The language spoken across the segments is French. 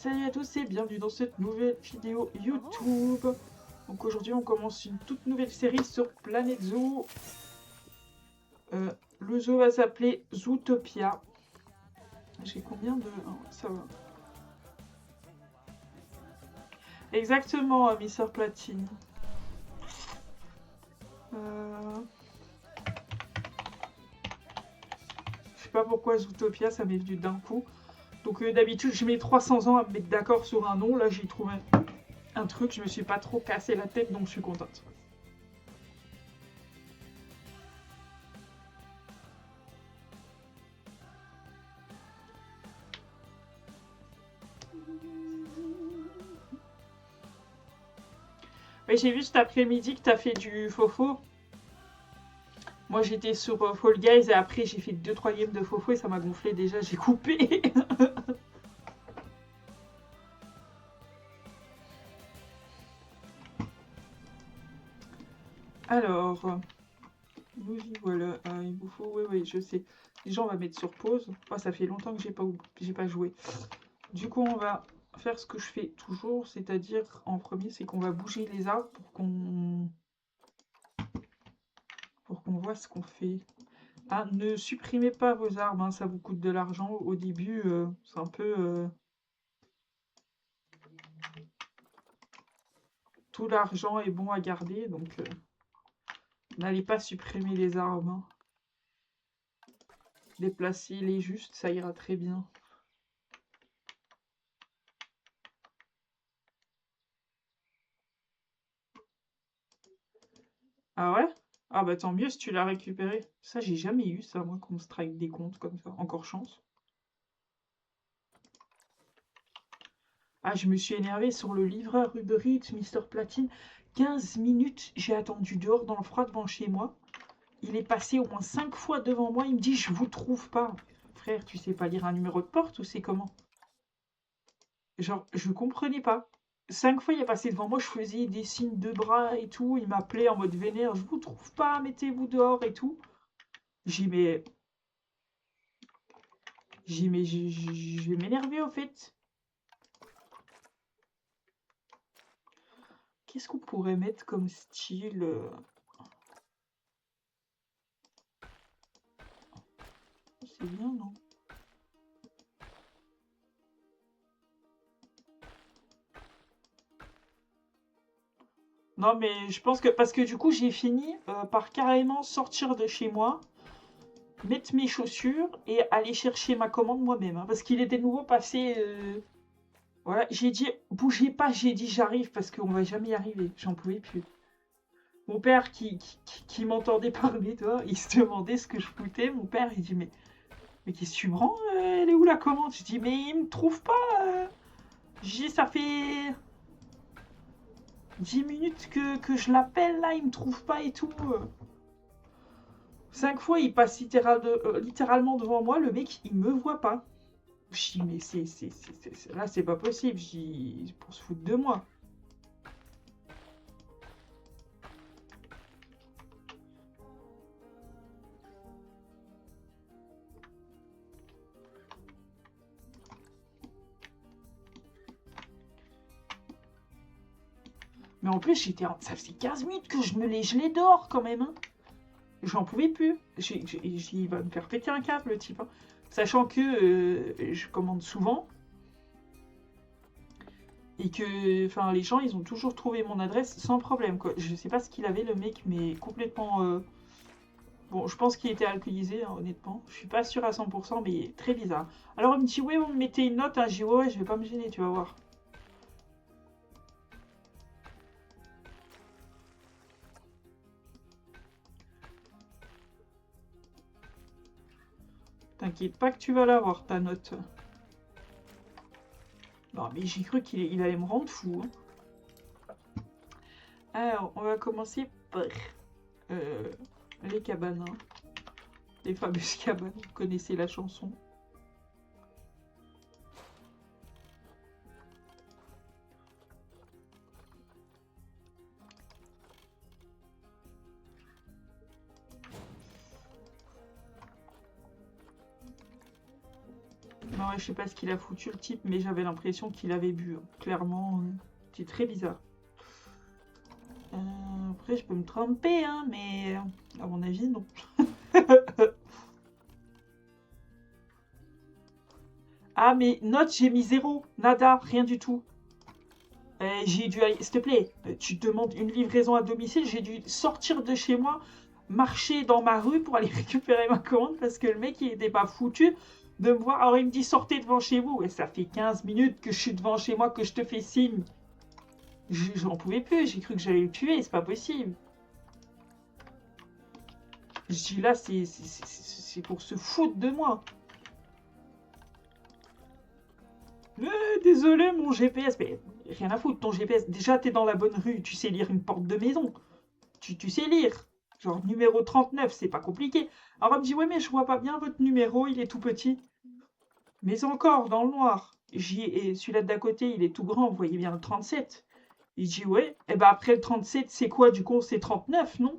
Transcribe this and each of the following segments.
Salut à tous et bienvenue dans cette nouvelle vidéo YouTube. Donc aujourd'hui on commence une toute nouvelle série sur Planète Zoo. Le zoo va s'appeler Zootopia. J'ai combien de... Oh, ça va. Exactement, Mister Platine. Je sais pas pourquoi Zootopia ça m'est venu d'un coup. Donc d'habitude je mets 300 ans à me mettre d'accord sur un nom. Là j'ai trouvé un truc, je me suis pas trop cassé la tête donc je suis contente. Ouais, j'ai vu cet après-midi que t'as fait du fofo. Moi j'étais sur Fall Guys et après j'ai fait 2-3 games de fofo et ça m'a gonflé déjà, j'ai coupé. Alors, nous y voilà. Ah, il vous faut, oui, je sais. Déjà on va mettre sur pause. Oh, ça fait longtemps que j'ai pas joué. Du coup on va faire ce que je fais toujours, c'est-à-dire en premier c'est qu'on va bouger les arbres pour qu'on voit ce qu'on fait. Ah, ne supprimez pas vos arbres, hein, ça vous coûte de l'argent au début, c'est un peu... tout l'argent est bon à garder, donc n'allez pas supprimer les arbres. Hein. Déplacez-les juste, ça ira très bien. Ah ouais? Ah bah tant mieux si tu l'as récupéré. Ça, j'ai jamais eu ça, moi, qu'on me strike des comptes comme ça. Encore chance. Ah, je me suis énervée sur le livreur Uber Eats, Mister Platine. 15 minutes, j'ai attendu dehors dans le froid devant chez moi. Il est passé au moins 5 fois devant moi. Il me dit, je vous trouve pas. Frère, tu sais pas lire un numéro de porte ou c'est comment? Genre, je comprenais pas. 5 fois, il est passé devant moi, je faisais des signes de bras et tout. Il m'appelait en mode vénère, je vous trouve pas, mettez-vous dehors et tout. J'ai dit, mais je vais m'énerver au fait. Qu'est-ce qu'on pourrait mettre comme style C'est bien, non? Non, mais je pense que... Parce que du coup, j'ai fini par carrément sortir de chez moi, mettre mes chaussures et aller chercher ma commande moi-même. Hein, parce qu'il était de nouveau passé... Voilà, j'ai dit, bougez pas, j'ai dit j'arrive parce qu'on va jamais y arriver. J'en pouvais plus. Mon père qui m'entendait parler, toi, il se demandait ce que je foutais. Mon père, il dit, mais qu'est-ce que tu me rends Elle est où la commande? Je dis, mais il me trouve pas. Je dis, ça fait 10 minutes que je l'appelle, là, il me trouve pas et tout. 5 fois, il passe littéralement devant moi. Le mec, il me voit pas. Je dis, mais là, c'est pas possible. Je dis, pour se foutre de moi. Mais en plus, ça faisait 15 minutes que je me les gelais dehors quand même. Hein. J'en pouvais plus. Il va me faire péter un câble, le type. Hein. Sachant que je commande souvent. Et que les gens, ils ont toujours trouvé mon adresse sans problème. Quoi. Je sais pas ce qu'il avait, le mec, mais complètement... Bon, je pense qu'il était alcoolisé, hein, honnêtement. Je suis pas sûre à 100%, mais très bizarre. Alors, il me dit, ouais, vous me mettez une note. Hein. Je dis, ouais, je vais pas me gêner, tu vas voir. T'inquiète pas que tu vas l'avoir, ta note. Non, mais j'ai cru qu'il allait me rendre fou. Hein. Alors, on va commencer par les cabanes. Hein. Les fameuses cabanes, vous connaissez la chanson. Non, ouais, je sais pas ce qu'il a foutu le type, mais j'avais l'impression qu'il avait bu, hein. Clairement, c'est très bizarre. Après, je peux me tromper, hein, mais à mon avis, non. Ah, mais note, j'ai mis 0. Nada, rien du tout. J'ai dû aller, s'il te plaît, tu demandes une livraison à domicile, j'ai dû sortir de chez moi, marcher dans ma rue pour aller récupérer ma commande parce que le mec, il était pas foutu de me voir. Alors, il me dit, sortez devant chez vous. Et ça fait 15 minutes que je suis devant chez moi, que je te fais signe. J'en pouvais plus, j'ai cru que j'allais le tuer, c'est pas possible. Je dis là, c'est pour se foutre de moi. Désolé, mon GPS. Mais rien à foutre, ton GPS. Déjà, t'es dans la bonne rue, tu sais lire une porte de maison. Tu sais lire. Genre numéro 39, c'est pas compliqué. Alors elle me dit, ouais, mais je vois pas bien votre numéro, il est tout petit. Mais encore, dans le noir. Et celui-là d'à côté, il est tout grand, vous voyez bien le 37. Il dit, ouais, et ben après le 37, c'est quoi du coup? C'est 39, non?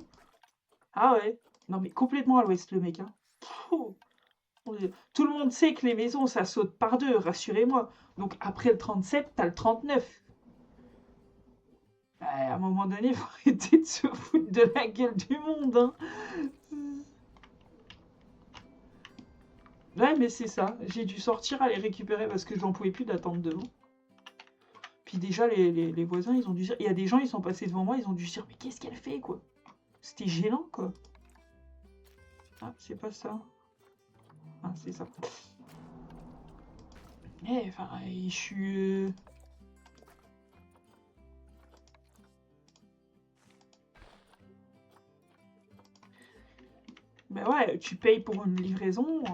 Ah ouais. Non mais complètement à l'ouest, le mec, hein. Pouh. Tout le monde sait que les maisons, ça saute par deux, rassurez-moi. Donc après le 37, t'as le 39. À un moment donné, il faut arrêter de se foutre de la gueule du monde, hein. Ouais, mais c'est ça. J'ai dû sortir aller récupérer parce que j'en pouvais plus d'attendre devant. Puis déjà, les voisins, ils ont dû dire. Il y a des gens, ils sont passés devant moi, ils ont dû se dire, mais qu'est-ce qu'elle fait, quoi? C'était gênant, quoi. Ah, c'est pas ça. Ah, c'est ça. Enfin, je suis. Ben ouais, tu payes pour une livraison.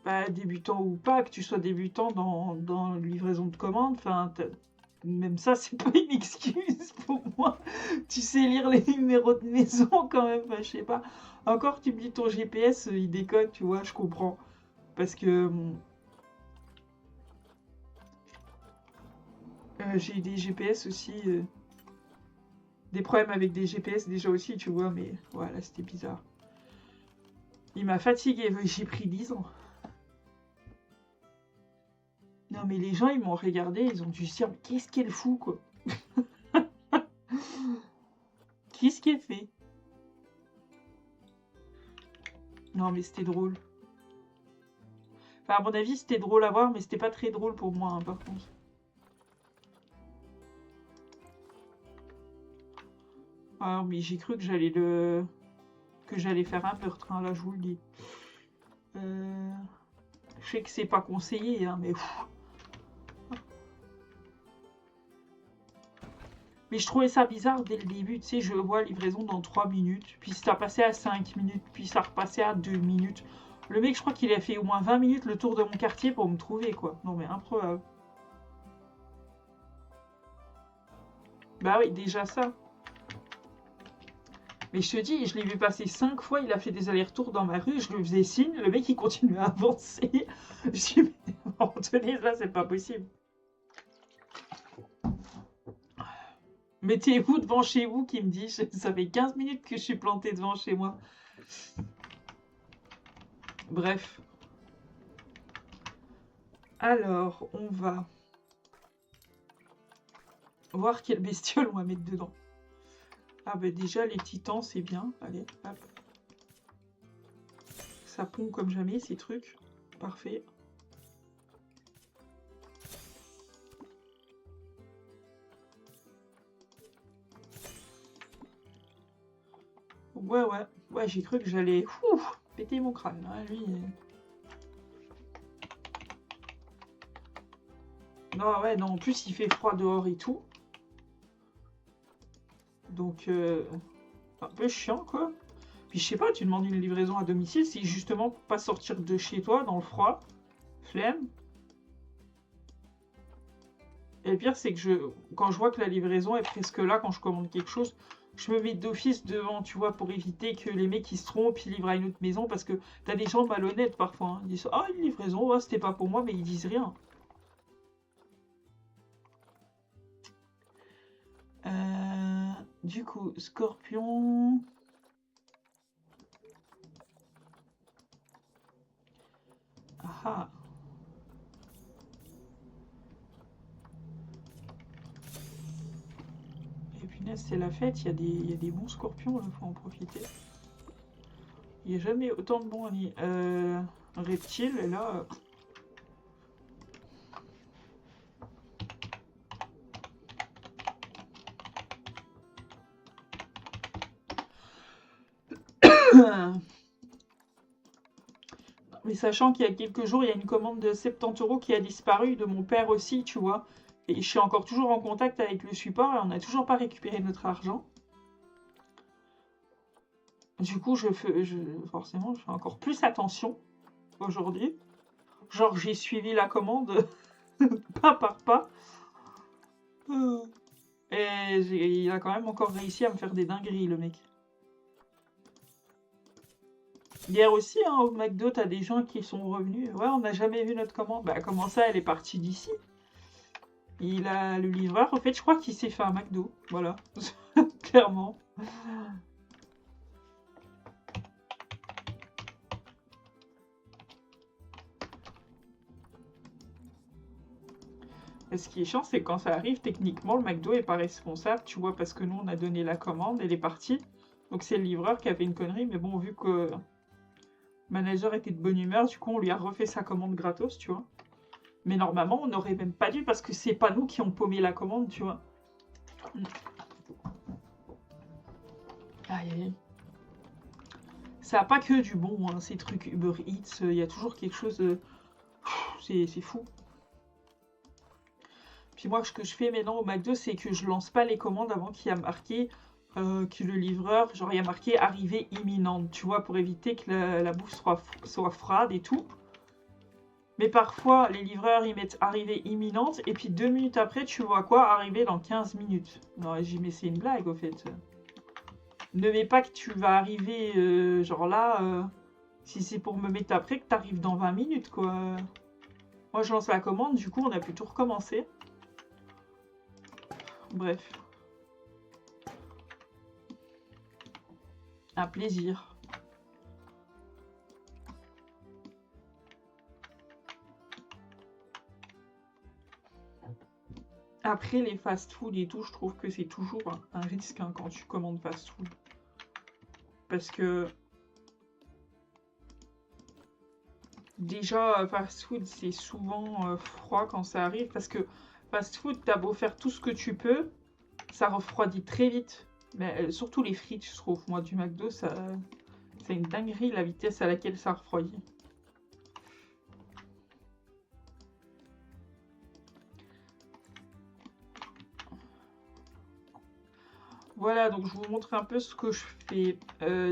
Bah, débutant ou pas, que tu sois débutant dans la livraison de commandes, enfin, même ça, c'est pas une excuse pour moi. Tu sais lire les numéros de maison quand même, enfin, je sais pas. Encore, tu me dis ton GPS, il déconne, tu vois, je comprends. Parce que j'ai des GPS aussi, des problèmes avec des GPS déjà aussi, tu vois, mais voilà, c'était bizarre. Il m'a fatigué, j'ai pris 10 ans. Non, mais les gens, ils m'ont regardé, ils ont dû se dire, mais qu'est-ce qu'elle fout, quoi? Qu'est-ce qu'elle fait? Non, mais c'était drôle. Enfin, à mon avis, c'était drôle à voir, mais c'était pas très drôle pour moi, hein, par contre. Ah, mais j'ai cru que j'allais faire un meurtre, hein, là, je vous le dis. Je sais que c'est pas conseillé, hein, mais... Mais je trouvais ça bizarre dès le début, tu sais, je vois livraison dans 3 minutes, puis ça passait à 5 minutes, puis ça repassait à 2 minutes. Le mec, je crois qu'il a fait au moins 20 minutes le tour de mon quartier pour me trouver, quoi. Non, mais improbable. Bah oui, déjà ça. Mais je te dis, je l'ai vu passer 5 fois, il a fait des allers-retours dans ma rue, je lui faisais signe, le mec il continuait à avancer. Je dis, mais à un moment donné, là, c'est pas possible. Mettez-vous devant chez vous, qui me dit, ça fait 15 minutes que je suis planté devant chez moi. Bref. Alors, on va voir quelle bestiole on va mettre dedans. Ah bah déjà, les titans, c'est bien. Allez, hop. Ça pond comme jamais, ces trucs. Parfait. Ouais, ouais. Ouais, j'ai cru que j'allais péter mon crâne. Hein, lui... Non, ouais, non, en plus, il fait froid dehors et tout. Donc, un peu chiant, quoi. Puis, je sais pas, tu demandes une livraison à domicile, c'est justement pour pas sortir de chez toi dans le froid. Flemme. Et le pire, c'est que quand je vois que la livraison est presque là, quand je commande quelque chose, je me mets d'office devant, tu vois, pour éviter que les mecs ils se trompent, ils livrent à une autre maison, parce que t'as des gens malhonnêtes parfois. Hein. Ils disent ah, une livraison, ouais, c'était pas pour moi, mais ils disent rien. Du coup, Scorpion. Ah ah. Et punaise, c'est la fête, il y a des bons scorpions, là, faut en profiter. Il n'y a jamais autant de bons reptiles, et là... Mais sachant qu'il y a quelques jours, il y a une commande de 70 € qui a disparu, de mon père aussi, tu vois. Et je suis encore toujours en contact avec le support et on n'a toujours pas récupéré notre argent. Du coup, forcément, je fais encore plus attention aujourd'hui. Genre, j'ai suivi la commande pas par pas. Euh, Et il a quand même encore réussi à me faire des dingueries, le mec. Hier aussi, hein, au McDo, t'as des gens qui sont revenus. Ouais, on n'a jamais vu notre commande. Bah, comment ça, elle est partie d'ici? Le livreur, en fait, je crois qu'il s'est fait un McDo. Voilà, clairement. Et ce qui est chiant, c'est quand ça arrive, techniquement, le McDo est pas responsable, tu vois, parce que nous, on a donné la commande, elle est partie. Donc c'est le livreur qui a fait une connerie, mais bon, vu que le manager était de bonne humeur, du coup, on lui a refait sa commande gratos, tu vois. Mais normalement, on n'aurait même pas dû, parce que c'est pas nous qui ont paumé la commande, tu vois. Aïe, aïe. Ça n'a pas que du bon, hein, ces trucs Uber Eats, il y a toujours quelque chose... c'est fou. Puis moi, ce que je fais maintenant au McDo, c'est que je lance pas les commandes avant qu'il y a marqué que le livreur, genre il y a marqué arrivée imminente, tu vois, pour éviter que la bouffe soit froide et tout. Mais parfois, les livreurs, ils mettent arrivée imminente, et puis 2 minutes après, tu vois quoi? Arriver dans 15 minutes. Non, j'ai dit, mais c'est une blague, au fait. Ne mets pas que tu vas arriver, genre là, si c'est pour me mettre après, que t'arrives dans 20 minutes, quoi. Moi, je lance la commande, du coup, on a pu tout recommencer. Bref. Un plaisir. Après, les fast-food et tout, je trouve que c'est toujours un risque hein, quand tu commandes fast-food. Parce que déjà, fast-food, c'est souvent froid quand ça arrive. Parce que fast-food, t'as beau faire tout ce que tu peux, ça refroidit très vite. Mais surtout les frites, je trouve. Moi, du McDo, c'est une dinguerie la vitesse à laquelle ça refroidit. Voilà, donc je vous montre un peu ce que je fais.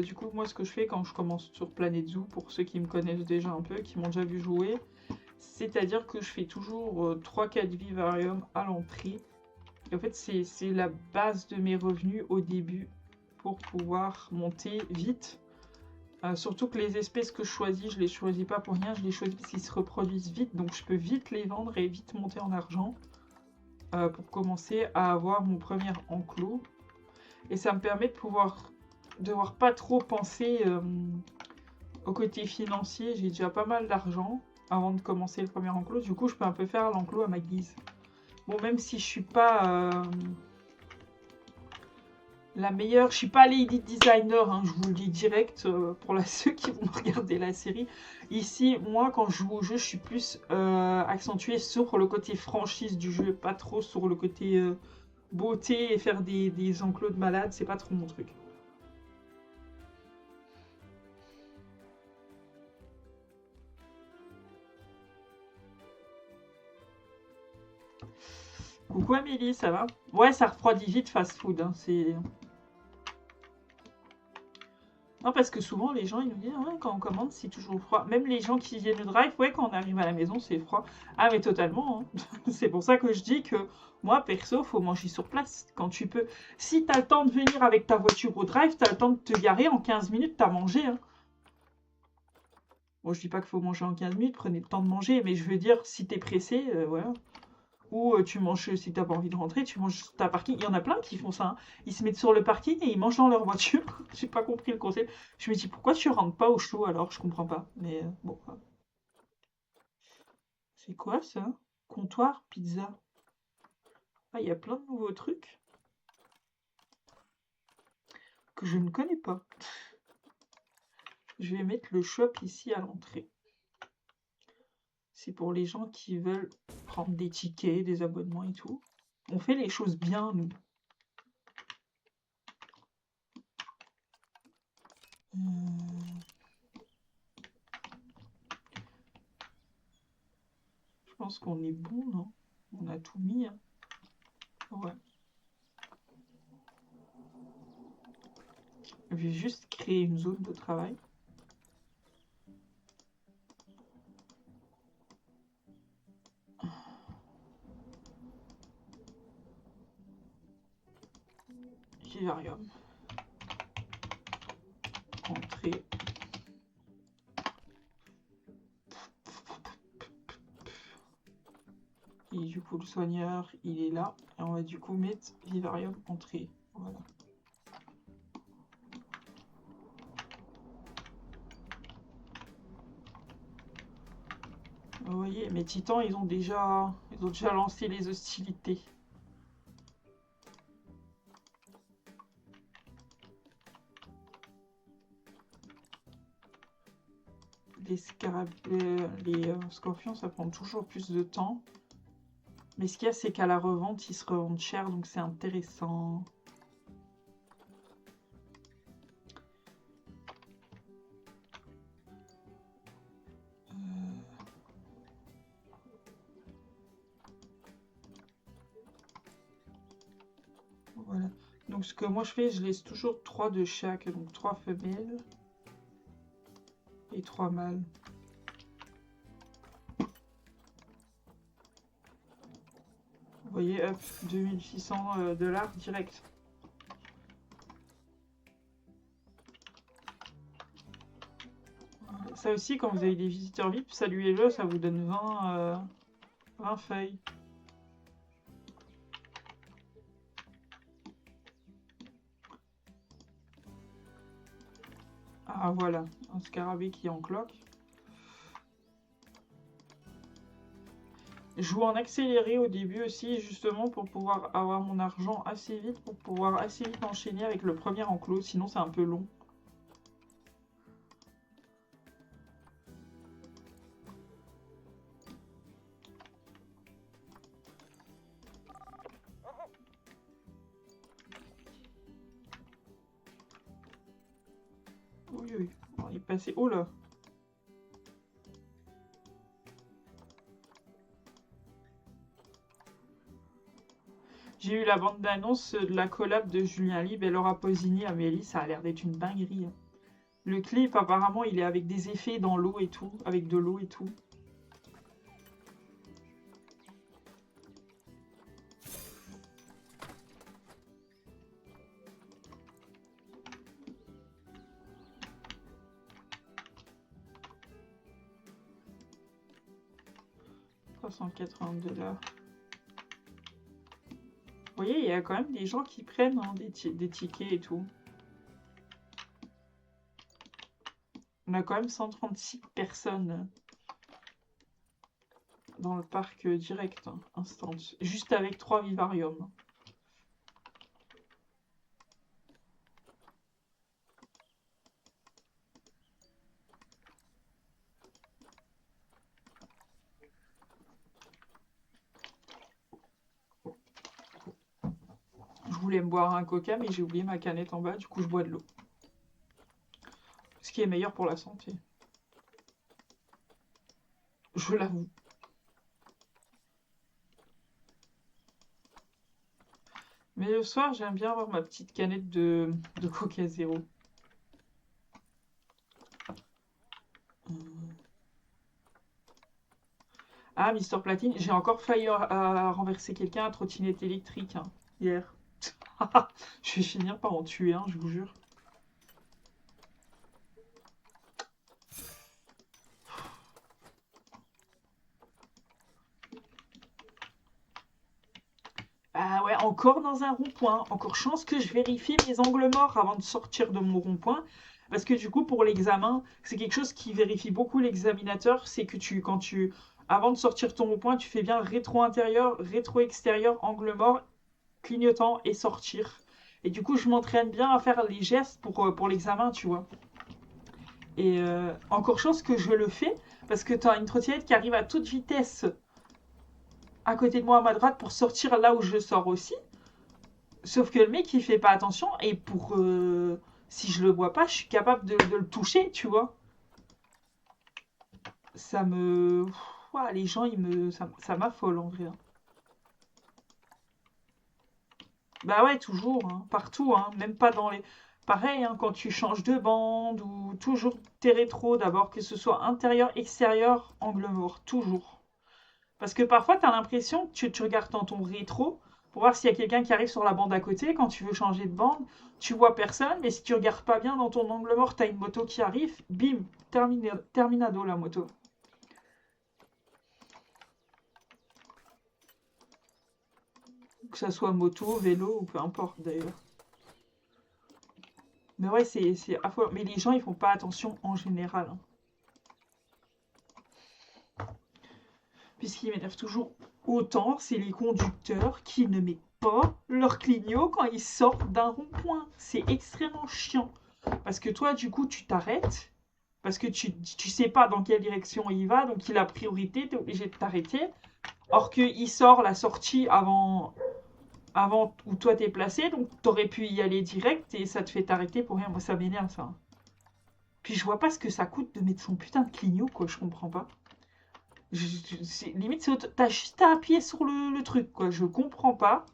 Du coup, moi, ce que je fais quand je commence sur Planet Zoo, pour ceux qui me connaissent déjà un peu, qui m'ont déjà vu jouer, c'est-à-dire que je fais toujours 3-4 vivariums à l'entrée. Et en fait, c'est la base de mes revenus au début pour pouvoir monter vite. Surtout que les espèces que je choisis, je les choisis pas pour rien, je les choisis parce qu'ils se reproduisent vite, donc je peux vite les vendre et vite monter en argent pour commencer à avoir mon premier enclos. Et ça me permet de pouvoir devoir pas trop penser au côté financier. J'ai déjà pas mal d'argent avant de commencer le premier enclos. Du coup, je peux un peu faire l'enclos à ma guise. Bon, même si je suis pas la meilleure, je suis pas lady designer, hein, je vous le dis direct pour ceux qui vont regarder la série. Ici, moi, quand je joue au jeu, je suis plus accentuée sur le côté franchise du jeu, pas trop sur le côté beauté et faire des enclos de malade, c'est pas trop mon truc. Coucou Amélie, ça va? Ouais, ça refroidit vite fast-food. Hein, non, parce que souvent les gens ils nous disent ouais, quand on commande c'est toujours froid. Même les gens qui viennent de drive, ouais, quand on arrive à la maison c'est froid. Ah, mais totalement. Hein. C'est pour ça que je dis que moi perso, faut manger sur place quand tu peux. Si t'as le temps de venir avec ta voiture au drive, t'as le temps de te garer en 15 minutes, t'as mangé. Hein. Bon, je dis pas qu'il faut manger en 15 minutes, prenez le temps de manger, mais je veux dire, si t'es pressé, voilà. Ou tu manges, si t'as pas envie de rentrer, tu manges sur ta parking. Il y en a plein qui font ça. Hein. Ils se mettent sur le parking et ils mangent dans leur voiture. J'ai pas compris le concept. Je me dis pourquoi tu rentres pas au chaud alors? Je comprends pas. Mais bon. C'est quoi ça? Comptoir, pizza. Ah, il y a plein de nouveaux trucs que je ne connais pas. Je vais mettre le shop ici à l'entrée. C'est pour les gens qui veulent prendre des tickets, des abonnements et tout. On fait les choses bien, nous. Je pense qu'on est bon, non? On a tout mis, hein. Ouais. Je vais juste créer une zone de travail. Vivarium. Entrée. Et du coup, le soigneur, il est là. Et on va du coup mettre Vivarium entrée. Voilà. Vous voyez, mes titans, ils ont déjà lancé les hostilités. Les scorpions, ça prend toujours plus de temps. Mais ce qu'il y a, c'est qu'à la revente, ils se revendent cher, donc c'est intéressant. Voilà. Donc ce que moi je fais, je laisse toujours 3 de chaque. Donc 3 femelles et 3 mâles. Vous voyez, hop, 2600 $ direct. Ça aussi, quand vous avez des visiteurs VIP, saluez-le, ça vous donne 20 feuilles. Ah voilà, un scarabée qui encloque. Je joue en accéléré au début aussi, justement pour pouvoir avoir mon argent assez vite, pour pouvoir assez vite enchaîner avec le premier enclos, sinon c'est un peu long. Oui, oui, on est passé. Oh là! J'ai eu la bande-annonce de la collab de Julien Libre et Laura Pausini à Mélie, ça a l'air d'être une dinguerie, hein. Le clip, apparemment, il est avec des effets dans l'eau et tout, avec de l'eau et tout. $382. Vous voyez, il y a quand même des gens qui prennent hein, des tickets et tout. On a quand même 136 personnes dans le parc direct, hein, instant. Juste avec 3 vivariums. Je voulais me boire un coca, mais j'ai oublié ma canette en bas, du coup je bois de l'eau. Ce qui est meilleur pour la santé. Je l'avoue. Mais le soir, j'aime bien avoir ma petite canette de Coca Zéro. Ah, Mister Platine, j'ai encore failli renverser quelqu'un à trottinette électrique hein, hier. Je vais finir par en tuer un, je vous jure. Ah ouais, encore dans un rond-point. Encore chance que je vérifie mes angles morts avant de sortir de mon rond-point. Parce que du coup, pour l'examen, c'est quelque chose qui vérifie beaucoup l'examinateur. C'est que quand tu Avant de sortir ton rond-point, tu fais bien rétro intérieur, rétro extérieur, angle mort, clignotant et sortir. Et du coup, je m'entraîne bien à faire les gestes pour l'examen, tu vois. Et encore chose que je le fais, parce que tu as une trottinette qui arrive à toute vitesse à côté de moi à ma droite pour sortir là où je sors aussi. Sauf que le mec, il fait pas attention et si je le vois pas, je suis capable de le toucher, tu vois. Ça me. Ouah, les gens, ça m'affole en vrai, hein. Bah ouais, toujours, hein, partout, hein, même pas dans les. Pareil, hein, quand tu changes de bande ou toujours tes rétros d'abord, que ce soit intérieur, extérieur, angle mort, toujours. Parce que parfois, tu as l'impression que tu regardes dans ton rétro pour voir s'il y a quelqu'un qui arrive sur la bande à côté. Quand tu veux changer de bande, tu vois personne, mais si tu regardes pas bien dans ton angle mort, tu as une moto qui arrive, bim, terminado la moto. Que ça soit moto, vélo ou peu importe d'ailleurs. Mais ouais, c'est affolant. Mais les gens, ils font pas attention en général, hein. Puis ce qui m'énerve toujours autant, c'est les conducteurs qui ne mettent pas leur clignot quand ils sortent d'un rond-point. C'est extrêmement chiant. Parce que toi, du coup, tu t'arrêtes. Parce que tu sais pas dans quelle direction il va. Donc il a priorité, tu es obligé de t'arrêter. Or qu'il sort la sortie avant où toi t'es placé. Donc t'aurais pu y aller direct et ça te fait t'arrêter pour rien. Moi, ça m'énerve ça. Puis je vois pas ce que ça coûte de mettre son putain de clignot, quoi. Je comprends pas. Limite, t'as juste à appuyer sur le truc, quoi. Je comprends pas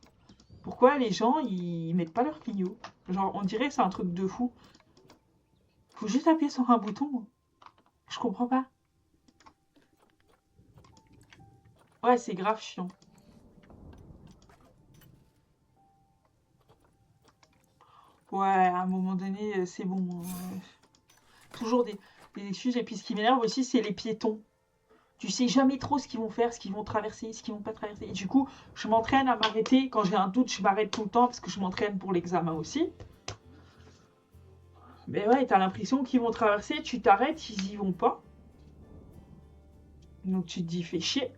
pourquoi les gens, ils mettent pas leur clignot. Genre, on dirait que c'est un truc de fou. Faut juste appuyer sur un bouton. Je comprends pas. Ouais, c'est grave chiant. Ouais, à un moment donné, c'est bon, hein. Toujours des excuses. Et puis, ce qui m'énerve aussi, c'est les piétons. Tu sais jamais trop ce qu'ils vont faire, ce qu'ils vont traverser, ce qu'ils vont pas traverser. Et du coup, je m'entraîne à m'arrêter. Quand j'ai un doute, je m'arrête tout le temps parce que je m'entraîne pour l'examen aussi. Mais ouais, t'as l'impression qu'ils vont traverser, tu t'arrêtes, ils y vont pas. Donc tu te dis, fais chier.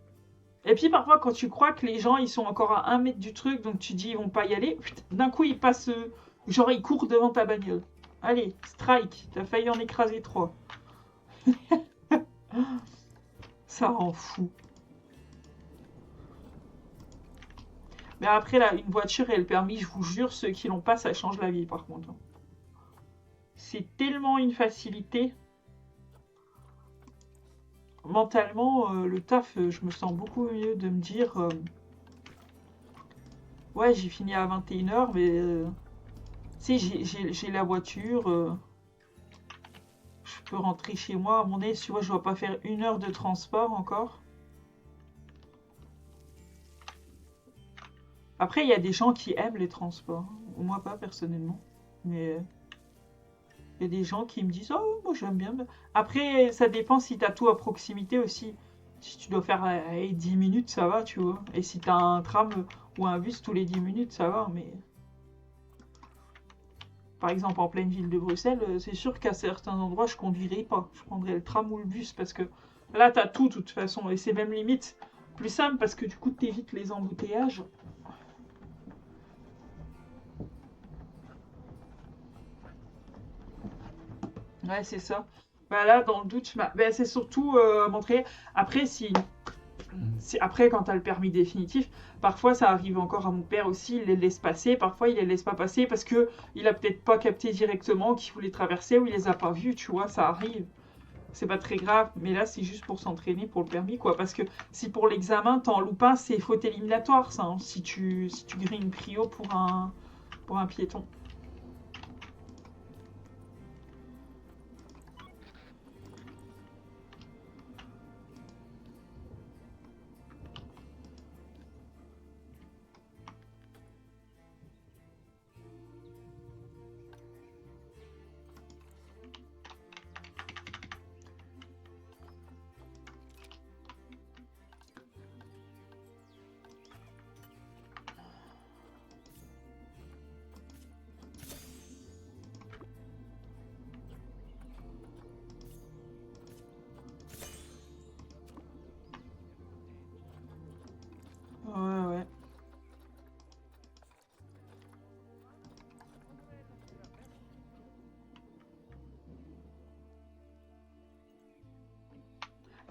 Et puis parfois, quand tu crois que les gens, ils sont encore à 1 mètre du truc, donc tu te dis, ils vont pas y aller, d'un coup, ils passent, genre, ils courent devant ta bagnole. Allez, strike, t'as failli en écraser 3. Ça rend fou. Mais après, là, une voiture et le permis, je vous jure, ceux qui l'ont pas, ça change la vie, par contre. C'est tellement une facilité. Mentalement, le taf, je me sens beaucoup mieux de me dire, ouais, j'ai fini à 21 h, mais tu sais, j'ai la voiture, je peux rentrer chez moi à mon aise, tu vois, je dois pas faire 1 heure de transport encore. Après, il y a des gens qui aiment les transports, hein. Moi pas personnellement, mais il y a des gens qui me disent, oh, moi j'aime bien. Après, ça dépend si t'as tout à proximité aussi. Si tu dois faire 10 minutes, ça va, tu vois. Et si t'as un tram ou un bus tous les 10 minutes, ça va, mais par exemple, en pleine ville de Bruxelles, c'est sûr qu'à certains endroits, je conduirais pas. Je prendrais le tram ou le bus parce que là, t'as tout de toute façon. Et c'est même limite plus simple parce que du coup, t'évites les embouteillages. Ouais, c'est ça. Bah là, dans le doute, bah, c'est surtout montrer. Après, après, quand t'as le permis définitif, parfois ça arrive encore à mon père aussi, il les laisse passer. Parfois, il les laisse pas passer parce que il a peut-être pas capté directement qu'il voulait traverser ou il les a pas vus, tu vois, ça arrive. C'est pas très grave, mais là c'est juste pour s'entraîner pour le permis, quoi. Parce que si pour l'examen t'en loupes un, c'est faute éliminatoire, ça, hein, si tu grilles une prio pour un piéton.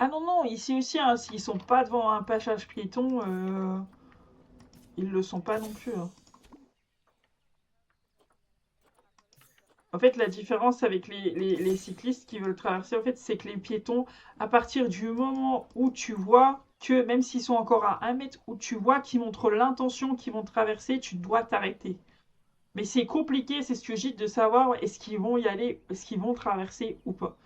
Ah non, non, ici aussi, hein, s'ils sont pas devant un passage piéton, ils le sont pas non plus, hein. En fait, la différence avec les cyclistes qui veulent traverser, en fait, c'est que les piétons, à partir du moment où tu vois que, même s'ils sont encore à 1 mètre, où tu vois qu'ils montrent l'intention qu'ils vont traverser, tu dois t'arrêter. Mais c'est compliqué, c'est stupide de savoir est-ce qu'ils vont y aller, est-ce qu'ils vont traverser ou pas.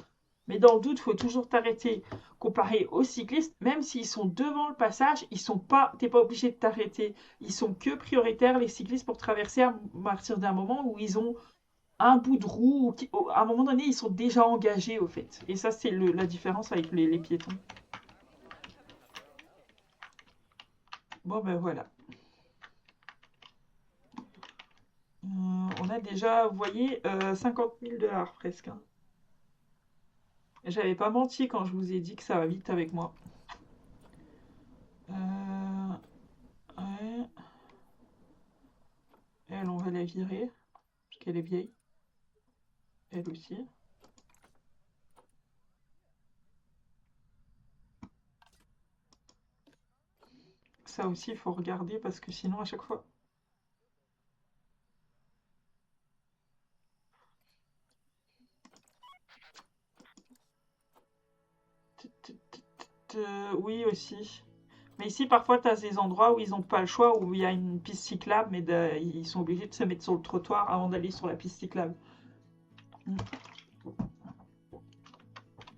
Mais dans le doute, il faut toujours t'arrêter. Comparé aux cyclistes, même s'ils sont devant le passage, ils sont pas, t'es pas obligé de t'arrêter. Ils sont que prioritaires, les cyclistes, pour traverser à partir d'un moment où ils ont un bout de roue, à un moment donné, ils sont déjà engagés, au fait. Et ça, c'est la différence avec les piétons. Bon, ben voilà. On a déjà, vous voyez, 50 000 $ presque, hein. J'avais pas menti quand je vous ai dit que ça va vite avec moi. Ouais. Elle, on va la virer, parce qu'elle est vieille. Elle aussi. Ça aussi, il faut regarder, parce que sinon, à chaque fois... Oui, aussi. Mais ici, parfois, tu as des endroits où ils n'ont pas le choix, où il y a une piste cyclable, mais ils sont obligés de se mettre sur le trottoir avant d'aller sur la piste cyclable.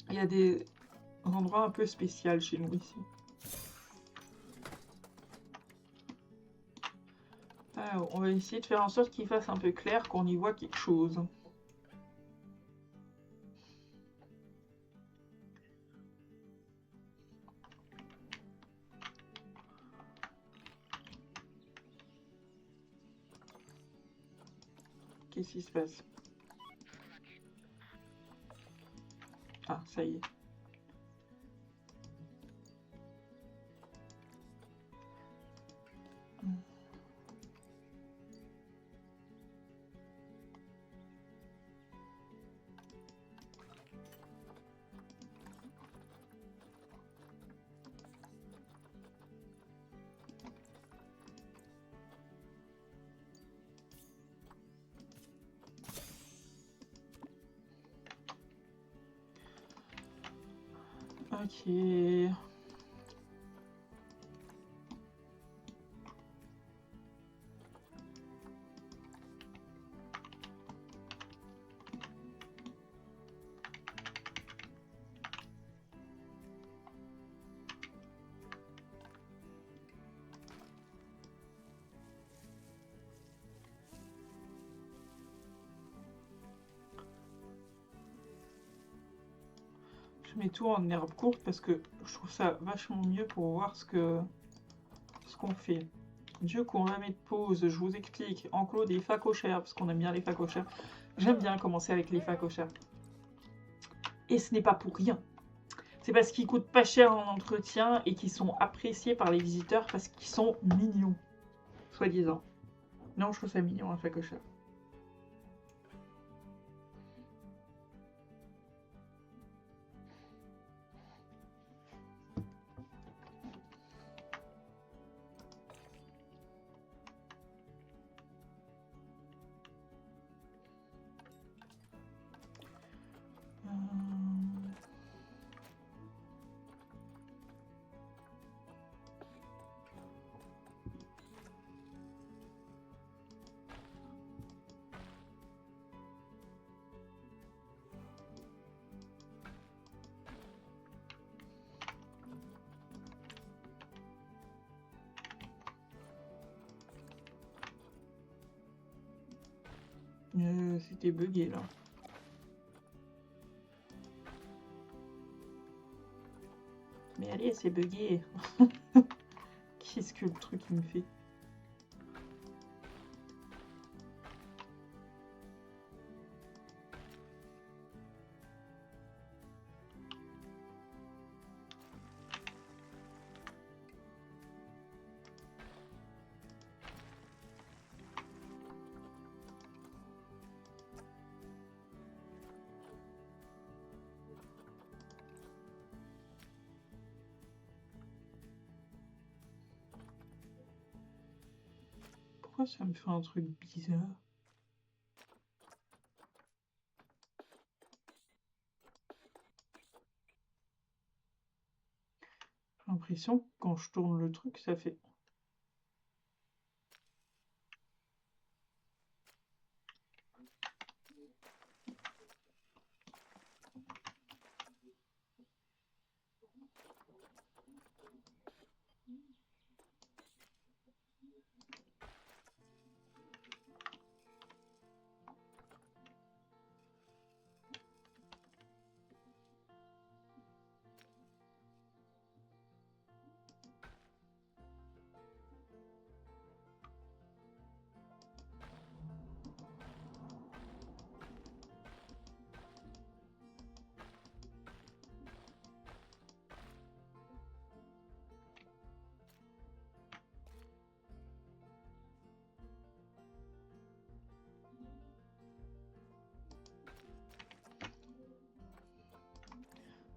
Il y a des endroits un peu spéciaux chez nous ici. Alors, on va essayer de faire en sorte qu'il fasse un peu clair, qu'on y voit quelque chose. Qu'est-ce qui se passe? Ah, ça y est. Ok. Je mets tout en herbe courte parce que je trouve ça vachement mieux pour voir ce qu'on fait. Du coup, on va mettre pause, je vous explique. Enclos des phacochères, parce qu'on aime bien les phacochères. J'aime bien commencer avec les phacochères. Et ce n'est pas pour rien. C'est parce qu'ils coûtent pas cher en entretien et qu'ils sont appréciés par les visiteurs parce qu'ils sont mignons. Soi-disant. Non, je trouve ça mignon, un phacochère. C'était bugué là. Mais allez, c'est bugué. Qu'est-ce que le truc il me fait? Pourquoi ça me fait un truc bizarre? J'ai l'impression que quand je tourne le truc, ça fait...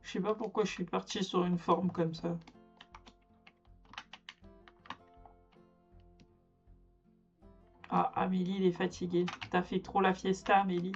Je sais pas pourquoi je suis partie sur une forme comme ça. Ah, Amélie, elle est fatiguée. T'as fait trop la fiesta, Amélie.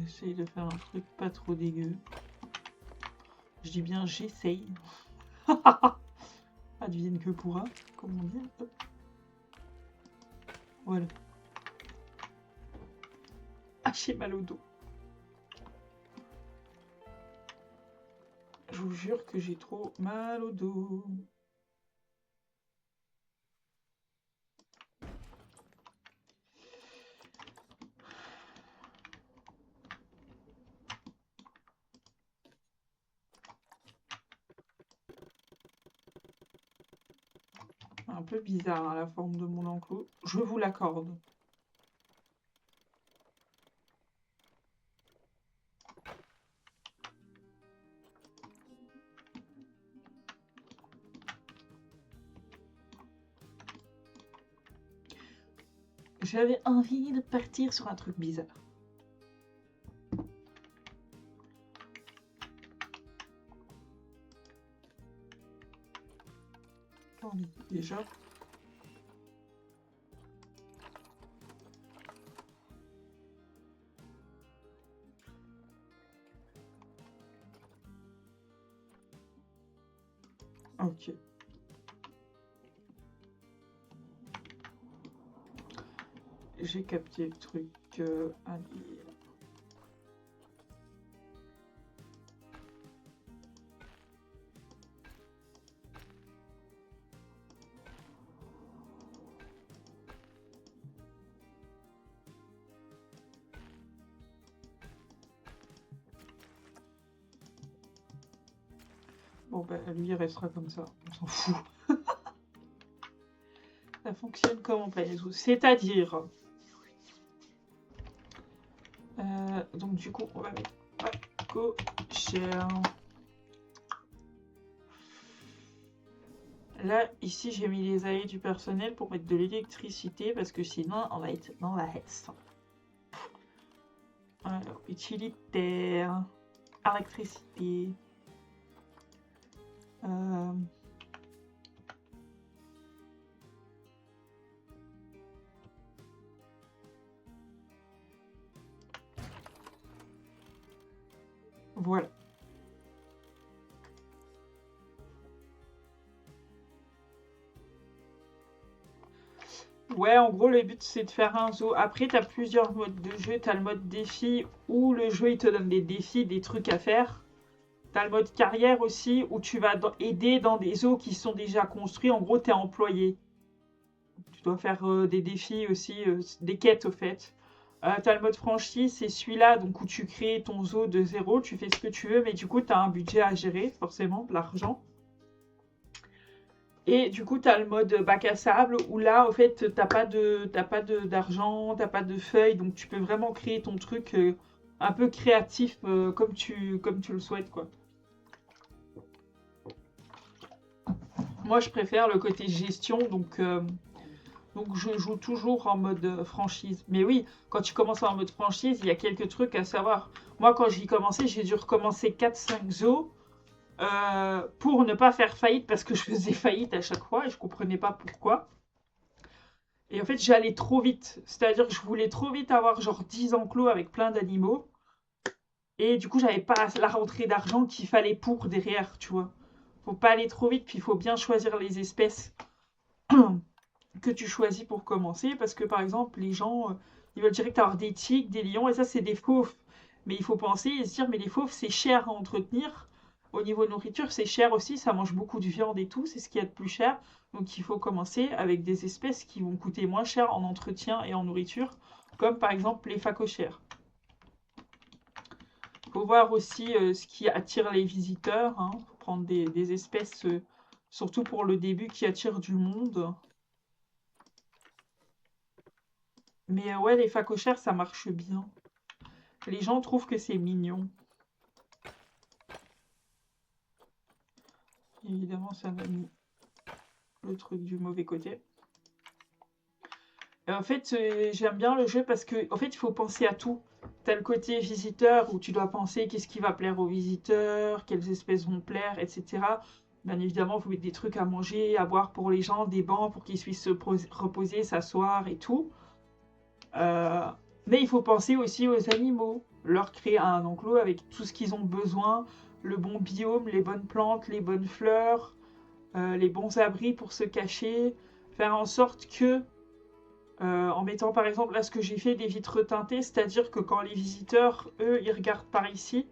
J'essaye de faire un truc pas trop dégueu. Je dis bien j'essaye. Advienne que pourra, comme on dit. Hop. Voilà. Ah, j'ai mal au dos. Je vous jure que j'ai trop mal au dos. Un peu bizarre, hein, la forme de mon enclos. Je vous l'accorde. J'avais envie de partir sur un truc bizarre. Attendez, déjà. Ok. J'ai capté le truc. Allez. Bon, bah, lui, il restera comme ça. On s'en fout. Ça fonctionne comme en plein zoo. C'est-à-dire... donc, du coup, on va mettre facochère. Là, ici, j'ai mis les allées du personnel pour mettre de l'électricité parce que sinon, on va être dans la hesse. Alors, utilitaire, électricité. Voilà. Ouais, en gros, le but, c'est de faire un zoo. Après, tu as plusieurs modes de jeu. Tu as le mode défi où le jeu, il te donne des défis, des trucs à faire. Tu as le mode carrière aussi où tu vas aider dans des zoos qui sont déjà construits. En gros, tu es employé. Tu dois faire des défis aussi, des quêtes au fait. Tu as le mode franchise, c'est celui-là donc où tu crées ton zoo de zéro. Tu fais ce que tu veux, mais du coup, tu as un budget à gérer, forcément, de l'argent. Et du coup, tu as le mode bac à sable où là, au fait, t'as pas d'argent, t'as pas de feuilles, donc tu peux vraiment créer ton truc un peu créatif comme tu le souhaites, quoi. Moi, je préfère le côté gestion, donc je joue toujours en mode franchise. Mais oui, quand tu commences en mode franchise, il y a quelques trucs à savoir. Moi, quand j'y commençais, j'ai dû recommencer 4-5 zoos. Pour ne pas faire faillite parce que je faisais faillite à chaque fois et je comprenais pas pourquoi. Et en fait, j'allais trop vite. C'est-à-dire que je voulais trop vite avoir genre 10 enclos avec plein d'animaux. Et du coup, j'avais pas la rentrée d'argent qu'il fallait pour derrière, tu vois. Faut pas aller trop vite, puis il faut bien choisir les espèces que tu choisis pour commencer. Parce que par exemple, les gens, ils veulent direct avoir des tigres, des lions, et ça, c'est des fauves. Mais il faut penser et se dire, mais les fauves, c'est cher à entretenir. Au niveau nourriture, c'est cher aussi, ça mange beaucoup de viande et tout, c'est ce qu'il y a de plus cher. Donc il faut commencer avec des espèces qui vont coûter moins cher en entretien et en nourriture, comme par exemple les phacochères. Il faut voir aussi ce qui attire les visiteurs, hein. Faut prendre des espèces, surtout pour le début, qui attirent du monde. Mais ouais, les phacochères, ça marche bien. Les gens trouvent que c'est mignon. Évidemment, ça m'a mis le truc du mauvais côté. En fait, j'aime bien le jeu parce que, en fait, il faut penser à tout. T'as le côté visiteur où tu dois penser qu'est-ce qui va plaire aux visiteurs, quelles espèces vont plaire, etc. Bien évidemment, il faut mettre des trucs à manger, à boire pour les gens, des bancs pour qu'ils puissent se reposer, s'asseoir et tout. Euh, mais il faut penser aussi aux animaux, leur créer un enclos avec tout ce qu'ils ont besoin, le bon biome, les bonnes plantes, les bonnes fleurs, les bons abris pour se cacher, faire en sorte que en mettant par exemple là ce que j'ai fait des vitres teintées, c'est-à-dire que quand les visiteurs, eux, ils regardent par ici,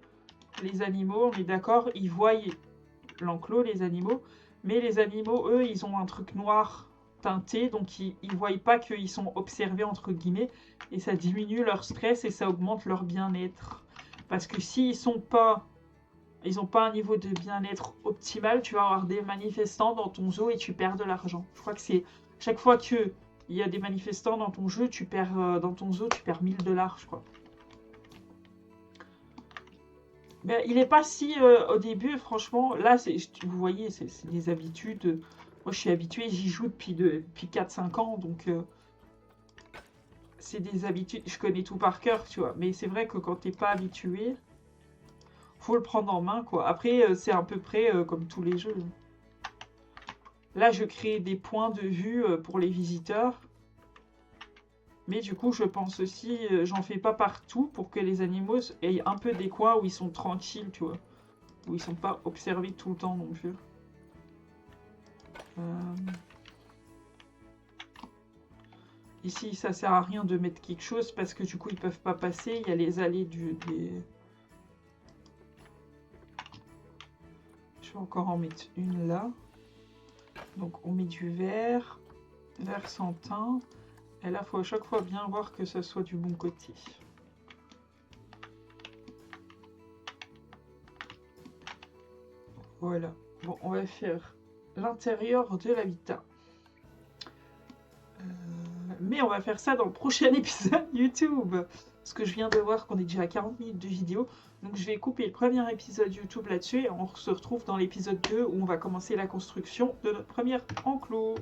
les animaux, on est d'accord, ils voient l'enclos, les animaux, mais les animaux, eux, ils ont un truc noir teinté, donc ils ne voient pas qu'ils sont observés, entre guillemets, et ça diminue leur stress et ça augmente leur bien-être. Parce que s'ils sont pas... Ils n'ont pas un niveau de bien-être optimal, tu vas avoir des manifestants dans ton zoo et tu perds de l'argent. Je crois que c'est chaque fois que il y a des manifestants dans ton jeu, tu perds dans ton zoo, tu perds 1000 $, je crois. Mais il est pas si au début, franchement. Là, vous voyez, c'est des habitudes. Moi, je suis habituée, j'y joue depuis 4-5 ans, donc c'est des habitudes. Je connais tout par cœur, tu vois. Mais c'est vrai que quand t'es pas habitué, faut le prendre en main, quoi. Après, c'est à peu près comme tous les jeux. Là, je crée des points de vue pour les visiteurs. Mais du coup, je pense aussi, j'en fais pas partout pour que les animaux aient un peu des coins où ils sont tranquilles, tu vois. Où ils sont pas observés tout le temps non plus. Ici, ça sert à rien de mettre quelque chose parce que du coup, ils peuvent pas passer. Il y a les allées des... Je vais encore en mettre une là. Donc, on met du vert sans teint. Et là, il faut à chaque fois bien voir que ça soit du bon côté. Voilà. Bon, on va faire l'intérieur de l'habitat. Mais on va faire ça dans le prochain épisode YouTube. Parce que je viens de voir qu'on est déjà à 40 minutes de vidéo. Donc je vais couper le premier épisode YouTube là-dessus. Et on se retrouve dans l'épisode 2 où on va commencer la construction de notre premier enclos.